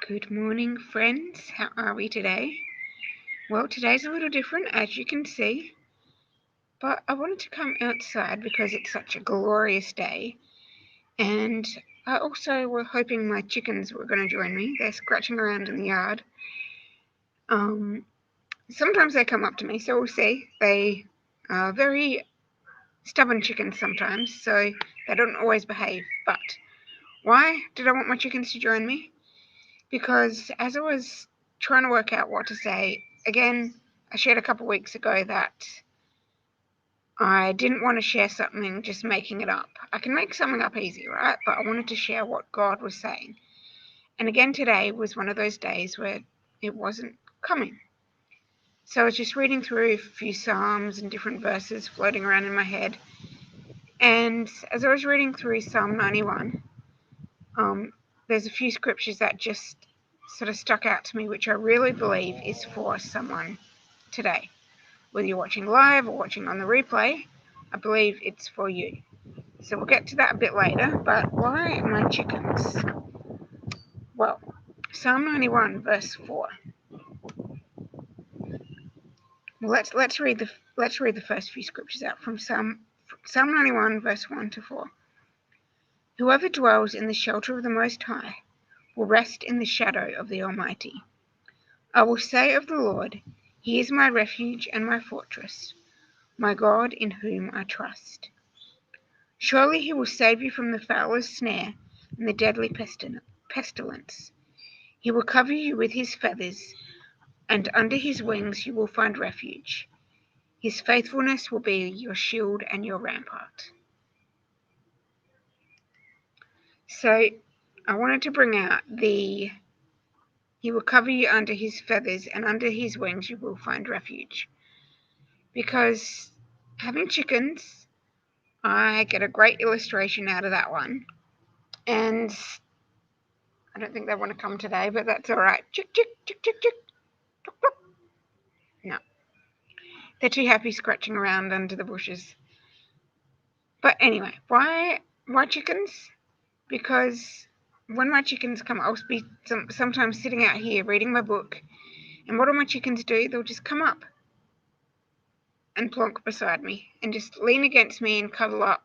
Good morning, friends. How are we today? Well, today's a little different, as you can see, but I wanted to come outside because it's such a glorious day, and I also were hoping my chickens were going to join me. They're scratching around in the yard. Sometimes they come up to me, so we'll see. They are very stubborn chickens sometimes, so they don't always behave. But why did I want my chickens to join me? Because as I was trying to work out what to say, again, I shared a couple of weeks ago that I didn't want to share something just making it up. I can make something up easy, right? But I wanted to share what God was saying. And again, today was one of those days where it wasn't coming. So I was just reading through a few Psalms and different verses floating around in my head. And as I was reading through Psalm 91, there's a few scriptures that just sort of stuck out to me, which I really believe is for someone today. Whether you're watching live or watching on the replay, I believe it's for you. So we'll get to that a bit later, but why my chickens? Well, Psalm 91 verse 4. Well, let's read the first few scriptures out from Psalm 91 verse 1 to 4. Whoever dwells in the shelter of the Most High will rest in the shadow of the Almighty. I will say of the Lord, He is my refuge and my fortress, my God in whom I trust. Surely He will save you from the fowler's snare and the deadly pestilence. He will cover you with His feathers, and under His wings you will find refuge. His faithfulness will be your shield and your rampart. So I wanted to bring out He will cover you under His feathers, and under His wings you will find refuge. Because having chickens, I get a great illustration out of that one. And I don't think they want to come today, but that's all right. Chick, chick, chick, chick, chick. No, they're too happy scratching around under the bushes. But anyway, why chickens? Because when my chickens come, I'll be sometimes sitting out here reading my book, and what do my chickens do? They'll just come up and plonk beside me and just lean against me and cuddle up.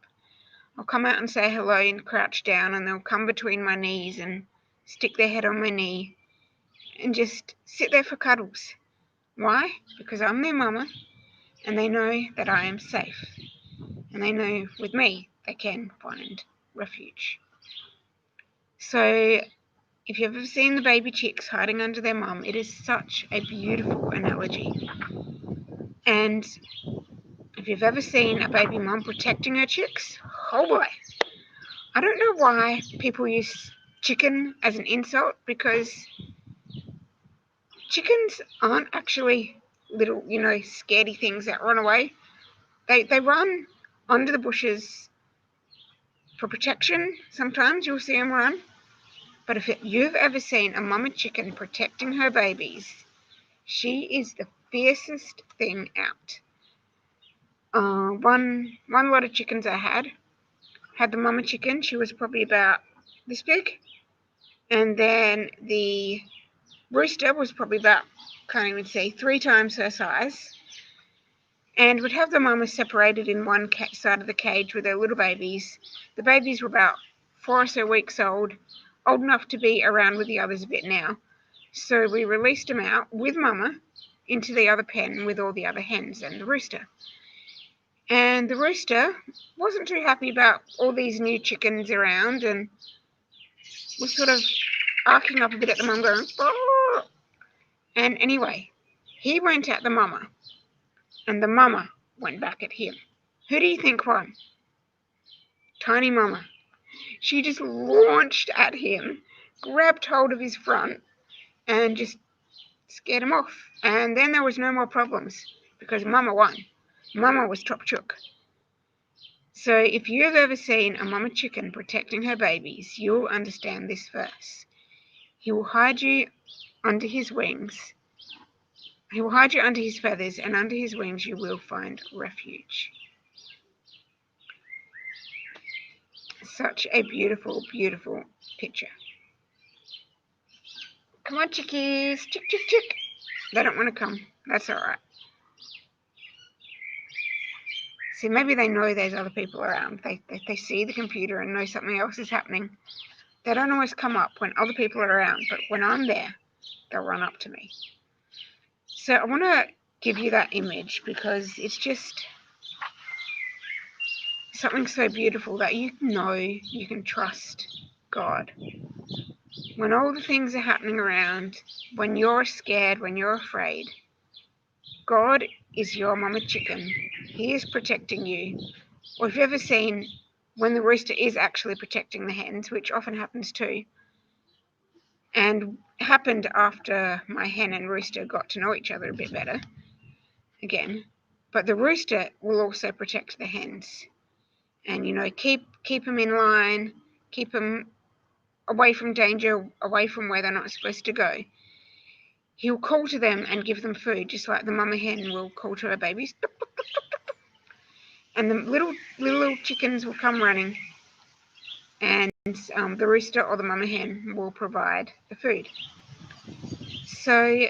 I'll come out and say hello and crouch down, and they'll come between my knees and stick their head on my knee and just sit there for cuddles. Why? Because I'm their mama, and they know that I am safe, and they know with me they can find refuge. So if you've ever seen the baby chicks hiding under their mum, it is such a beautiful analogy. And if you've ever seen a baby mum protecting her chicks, oh boy. I don't know why people use chicken as an insult, because chickens aren't actually little, scaredy things that run away. They run under the bushes for protection. Sometimes you'll see them run. But if you've ever seen a mama chicken protecting her babies, she is the fiercest thing out. One lot of chickens I had the mama chicken. She was probably about this big. And then the rooster was probably about, can't even see, 3 times her size. And would have the mama separated in one side of the cage with her little babies. The babies were about 4 or so weeks old enough to be around with the others a bit now. So we released them out with mama into the other pen with all the other hens and the rooster. And the rooster wasn't too happy about all these new chickens around, and was sort of arcing up a bit at the mum, going, "Oh!" And anyway, he went at the mama, and the mama went back at him. Who do you think won? Tiny mama. She just launched at him, grabbed hold of his front, and just scared him off. And then there was no more problems, because mama won. Mama was top chook. So if you've ever seen a mama chicken protecting her babies, you'll understand this verse. He will hide you under his wings. He will hide you under his feathers, and under his wings you will find refuge. Such a beautiful, beautiful picture. Come on, chickies. Chick, chick, chick. They don't want to come. That's all right. See, maybe they know there's other people around. They see the computer and know something else is happening. They don't always come up when other people are around, but when I'm there, they'll run up to me. So I want to give you that image because it's just something so beautiful that you know you can trust God. When all the things are happening around, when you're scared, when you're afraid, God is your mama chicken. He is protecting you. Or if you've ever seen when the rooster is actually protecting the hens, which often happens too, and happened after my hen and rooster got to know each other a bit better, again, but the rooster will also protect the hens and, keep them in line, keep them away from danger, away from where they're not supposed to go. He'll call to them and give them food, just like the mama hen will call to her babies. And the little chickens will come running, and the rooster or the mama hen will provide the food. So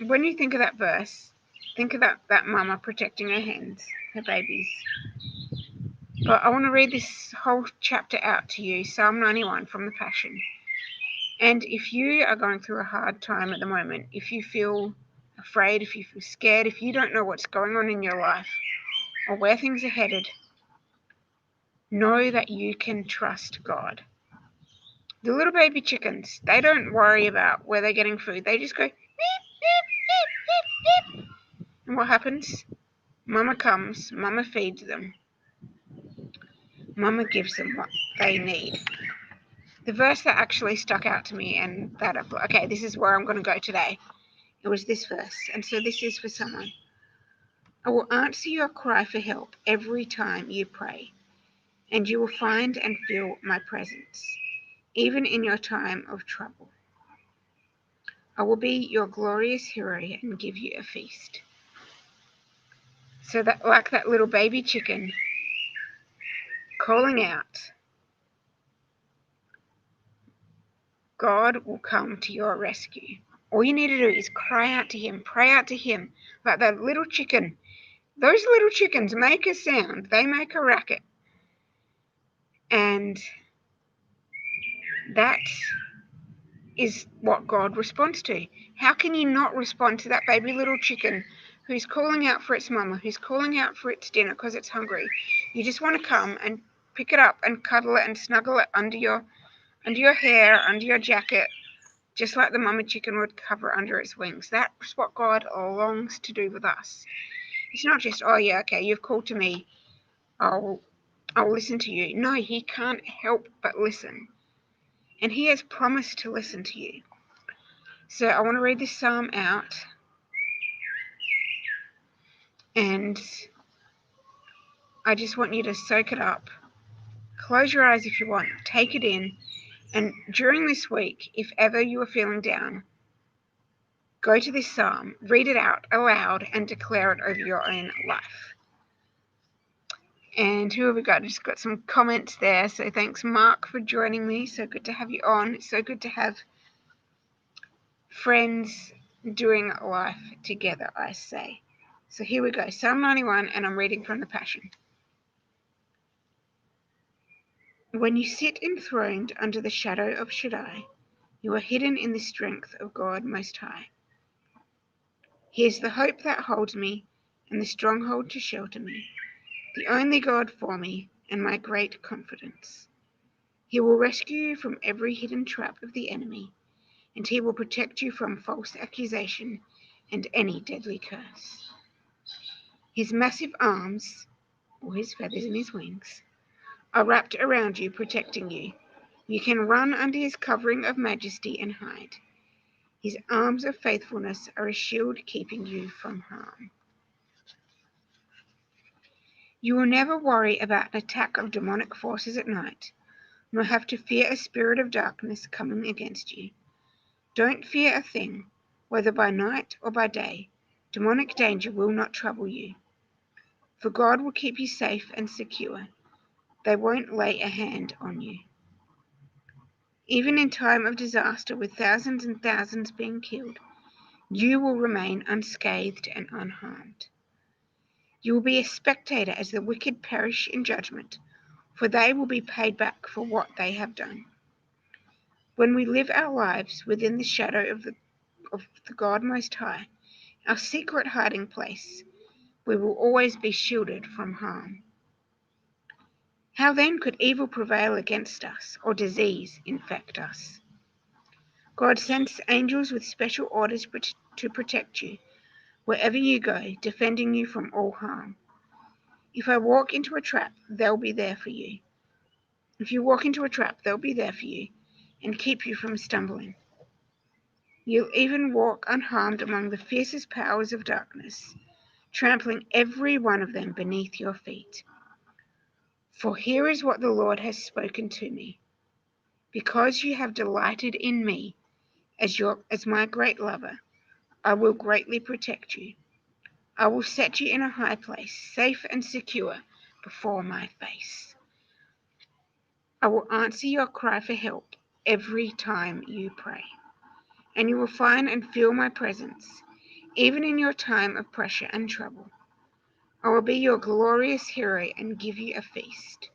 when you think of that verse, think of that mama protecting her hens, her babies. But I want to read this whole chapter out to you, Psalm 91 from the Passion. And if you are going through a hard time at the moment, if you feel afraid, if you feel scared, if you don't know what's going on in your life or where things are headed, know that you can trust God. The little baby chickens, they don't worry about where they're getting food. They just go, beep, beep, beep, beep, beep. And what happens? Mama comes, Mama feeds them. Mama gives them what they need. The verse that actually stuck out to me and that I thought, okay, this is where I'm going to go today. It was this verse. And so this is for someone. I will answer your cry for help every time you pray, and you will find and feel my presence, even in your time of trouble. I will be your glorious hero and give you a feast. So that, like that little baby chicken calling out, God will come to your rescue. All you need to do is cry out to him, pray out to him, like that little chicken. Those little chickens make a sound, they make a racket. And that is what God responds to. How can you not respond to that baby little chicken who's calling out for its mama, who's calling out for its dinner because it's hungry? You just want to come and pick it up and cuddle it and snuggle it under your hair, under your jacket, just like the mama chicken would cover under its wings. That's what God longs to do with us. It's not just, oh yeah, okay, you've called to me, I'll listen to you. No, he can't help but listen. And he has promised to listen to you. So I want to read this psalm out. And I just want you to soak it up. Close your eyes if you want. Take it in. And during this week, if ever you are feeling down, go to this psalm, read it out aloud, and declare it over your own life. And who have we got? I just got some comments there. So thanks, Mark, for joining me. So good to have you on. It's so good to have friends doing life together, I say. So here we go. Psalm 91, and I'm reading from the Passion. When you sit enthroned under the shadow of Shaddai, you are hidden in the strength of God Most High. He is the hope that holds me, and the stronghold to shelter me, the only God for me, and my great confidence. He will rescue you from every hidden trap of the enemy, and he will protect you from false accusation and any deadly curse. His massive arms, or his feathers and his wings, are wrapped around you, protecting you. You can run under his covering of majesty and hide. His arms of faithfulness are a shield keeping you from harm. You will never worry about an attack of demonic forces at night, nor have to fear a spirit of darkness coming against you. Don't fear a thing, whether by night or by day. Demonic danger will not trouble you, for God will keep you safe and secure. They won't lay a hand on you. Even in time of disaster, with thousands and thousands being killed, you will remain unscathed and unharmed. You will be a spectator as the wicked perish in judgment, for they will be paid back for what they have done. When we live our lives within the shadow of the God Most High, our secret hiding place, we will always be shielded from harm. How then could evil prevail against us, or disease infect us? God sends angels with special orders to protect you wherever you go, defending you from all harm. If I walk into a trap, they'll be there for you. If you walk into a trap, they'll be there for you and keep you from stumbling. You'll even walk unharmed among the fiercest powers of darkness, trampling every one of them beneath your feet. For here is what the Lord has spoken to me. Because you have delighted in me as my great lover, I will greatly protect you. I will set you in a high place, safe and secure before my face. I will answer your cry for help every time you pray, and you will find and feel my presence, even in your time of pressure and trouble. I will be your glorious hero and give you a feast,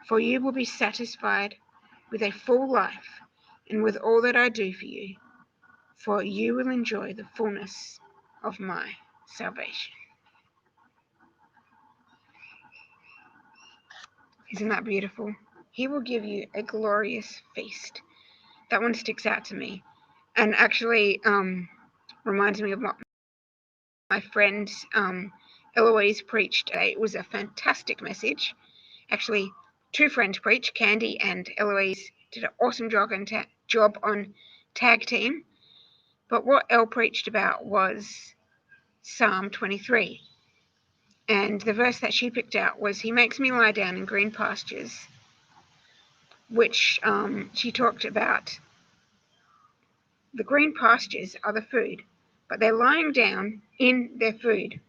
for you will be satisfied with a full life and with all that I do for you, for you will enjoy the fullness of my salvation. Isn't that beautiful? He will give you a glorious feast. That one sticks out to me, and actually reminds me of what my friend Eloise preached. It was a fantastic message. Actually, two friends preached, Candy and Eloise did an awesome job on tag team. But what Elle preached about was Psalm 23. And the verse that she picked out was, He makes me lie down in green pastures, which she talked about. The green pastures are the food, but they're lying down in their food,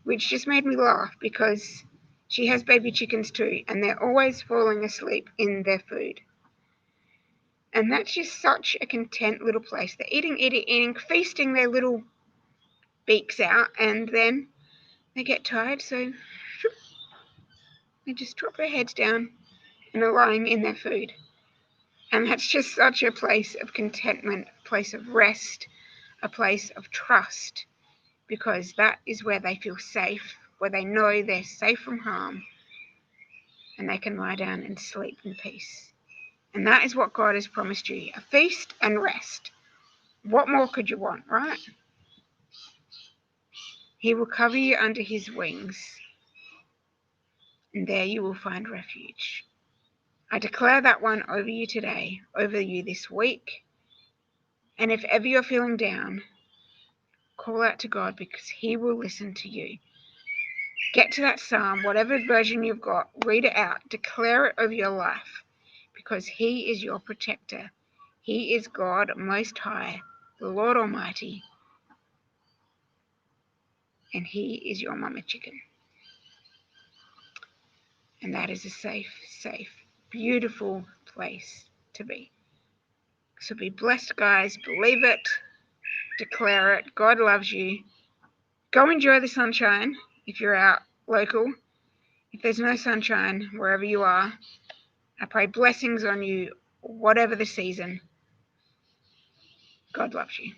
which just made me laugh because she has baby chickens too, and they're always falling asleep in their food. And that's just such a content little place. They're eating, feasting their little beaks out, and then they get tired, so they just drop their heads down and are lying in their food. And that's just such a place of contentment, a place of rest, a place of trust, because that is where they feel safe, where they know they're safe from harm, and they can lie down and sleep in peace. And that is what God has promised you, a feast and rest. What more could you want, right? He will cover you under his wings, and there you will find refuge. I declare that one over you today, over you this week. And if ever you're feeling down, call out to God, because he will listen to you. Get to that psalm, whatever version you've got, read it out, declare it over your life, because he is your protector. He is God Most High, the Lord Almighty, and he is your mama chicken. And that is a safe, beautiful place to be. So be blessed, guys. Believe it. Declare it. God loves you. Go enjoy the sunshine if you're out local. If there's no sunshine wherever you are, I pray blessings on you, whatever the season. God loves you.